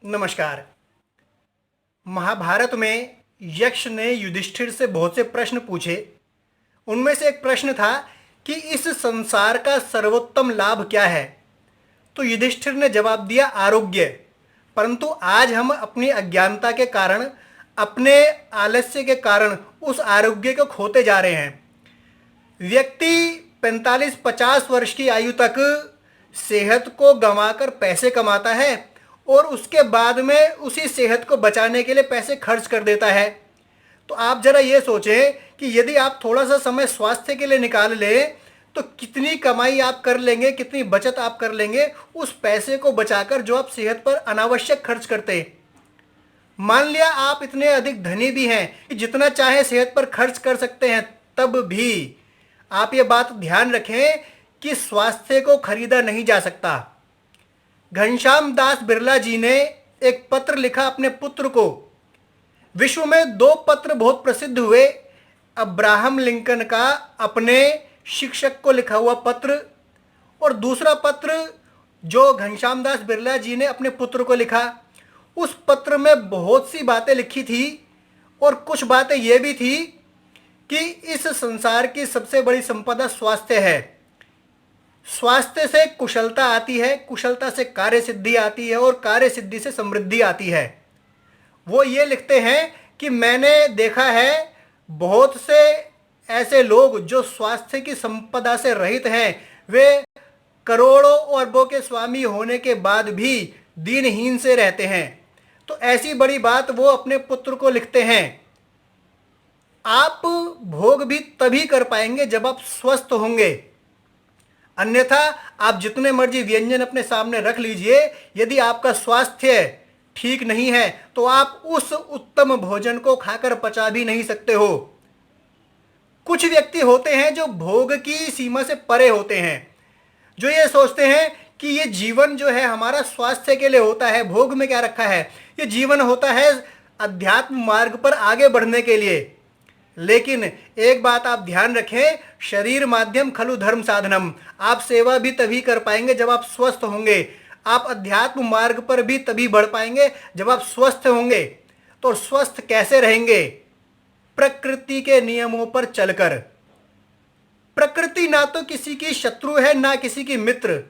नमस्कार। महाभारत में यक्ष ने युधिष्ठिर से बहुत से प्रश्न पूछे। उनमें से एक प्रश्न था कि इस संसार का सर्वोत्तम लाभ क्या है। तो युधिष्ठिर ने जवाब दिया आरोग्य। परंतु आज हम अपनी अज्ञानता के कारण, अपने आलस्य के कारण उस आरोग्य को खोते जा रहे हैं। व्यक्ति 45-50 वर्ष की आयु तक सेहत को गंवाकर पैसे कमाता है और उसके बाद में उसी सेहत को बचाने के लिए पैसे खर्च कर देता है। तो आप ज़रा ये सोचें कि यदि आप थोड़ा सा समय स्वास्थ्य के लिए निकाल लें तो कितनी कमाई आप कर लेंगे, कितनी बचत आप कर लेंगे उस पैसे को बचाकर जो आप सेहत पर अनावश्यक खर्च करते। मान लिया आप इतने अधिक धनी भी हैं कि जितना चाहे सेहत पर खर्च कर सकते हैं, तब भी आप ये बात ध्यान रखें कि स्वास्थ्य को खरीदा नहीं जा सकता। घनश्याम दास बिरला जी ने एक पत्र लिखा अपने पुत्र को। विश्व में दो पत्र बहुत प्रसिद्ध हुए, अब्राहम लिंकन का अपने शिक्षक को लिखा हुआ पत्र और दूसरा पत्र जो घनश्याम दास बिरला जी ने अपने पुत्र को लिखा। उस पत्र में बहुत सी बातें लिखी थी और कुछ बातें ये भी थी कि इस संसार की सबसे बड़ी संपदा स्वास्थ्य है। स्वास्थ्य से कुशलता आती है, कुशलता से कार्य सिद्धि आती है और कार्य सिद्धि से समृद्धि आती है। वो ये लिखते हैं कि मैंने देखा है बहुत से ऐसे लोग जो स्वास्थ्य की संपदा से रहित हैं, वे करोड़ों और अरबों के स्वामी होने के बाद भी दीनहीन से रहते हैं। तो ऐसी बड़ी बात वो अपने पुत्र को लिखते हैं। आप भोग भी तभी कर पाएंगे जब आप स्वस्थ होंगे, अन्यथा आप जितने मर्जी व्यंजन अपने सामने रख लीजिए, यदि आपका स्वास्थ्य ठीक नहीं है तो आप उस उत्तम भोजन को खाकर पचा भी नहीं सकते हो। कुछ व्यक्ति होते हैं जो भोग की सीमा से परे होते हैं, जो ये सोचते हैं कि ये जीवन जो है हमारा स्वास्थ्य के लिए होता है। भोग में क्या रखा है, ये जीवन होता है अध्यात्म मार्ग पर आगे बढ़ने के लिए। लेकिन एक बात आप ध्यान रखें, शरीर माध्यम खलु धर्म साधनम। आप सेवा भी तभी कर पाएंगे जब आप स्वस्थ होंगे। आप अध्यात्म मार्ग पर भी तभी बढ़ पाएंगे जब आप स्वस्थ होंगे। तो स्वस्थ कैसे रहेंगे? प्रकृति के नियमों पर चलकर। प्रकृति ना तो किसी की शत्रु है ना किसी की मित्र।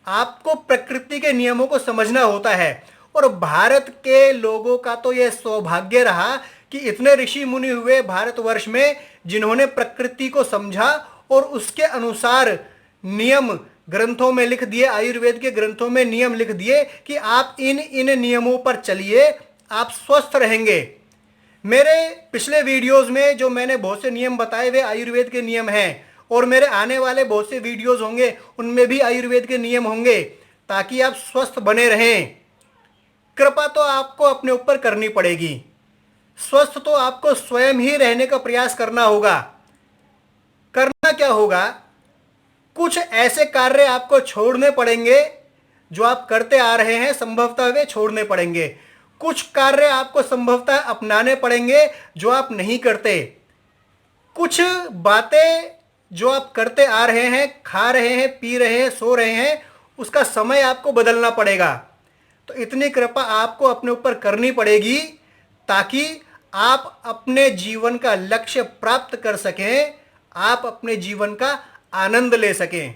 आपको प्रकृति के नियमों को समझना होता है। और भारत के लोगों का तो यह सौभाग्य रहा कि इतने ऋषि मुनि हुए भारतवर्ष में जिन्होंने प्रकृति को समझा और उसके अनुसार नियम ग्रंथों में लिख दिए, आयुर्वेद के ग्रंथों में नियम लिख दिए कि आप इन इन नियमों पर चलिए, आप स्वस्थ रहेंगे। मेरे पिछले वीडियोस में जो मैंने बहुत से नियम बताए वे आयुर्वेद के नियम हैं और मेरे आने वाले बहुत से वीडियोस होंगे उनमें भी आयुर्वेद के नियम होंगे, ताकि आप स्वस्थ बने रहें। कृपा तो आपको अपने ऊपर करनी पड़ेगी, स्वस्थ तो आपको स्वयं ही रहने का प्रयास करना होगा। करना क्या होगा, कुछ ऐसे कार्य आपको छोड़ने पड़ेंगे जो आप करते आ रहे हैं, संभवतः वे छोड़ने पड़ेंगे। कुछ कार्य आपको संभवतः अपनाने पड़ेंगे जो आप नहीं करते। कुछ बातें जो आप करते आ रहे हैं, खा रहे हैं, पी रहे हैं, सो रहे हैं, उसका समय आपको बदलना पड़ेगा। तो इतनी कृपा आपको अपने ऊपर करनी पड़ेगी ताकि आप अपने जीवन का लक्ष्य प्राप्त कर सकें, आप अपने जीवन का आनंद ले सकें।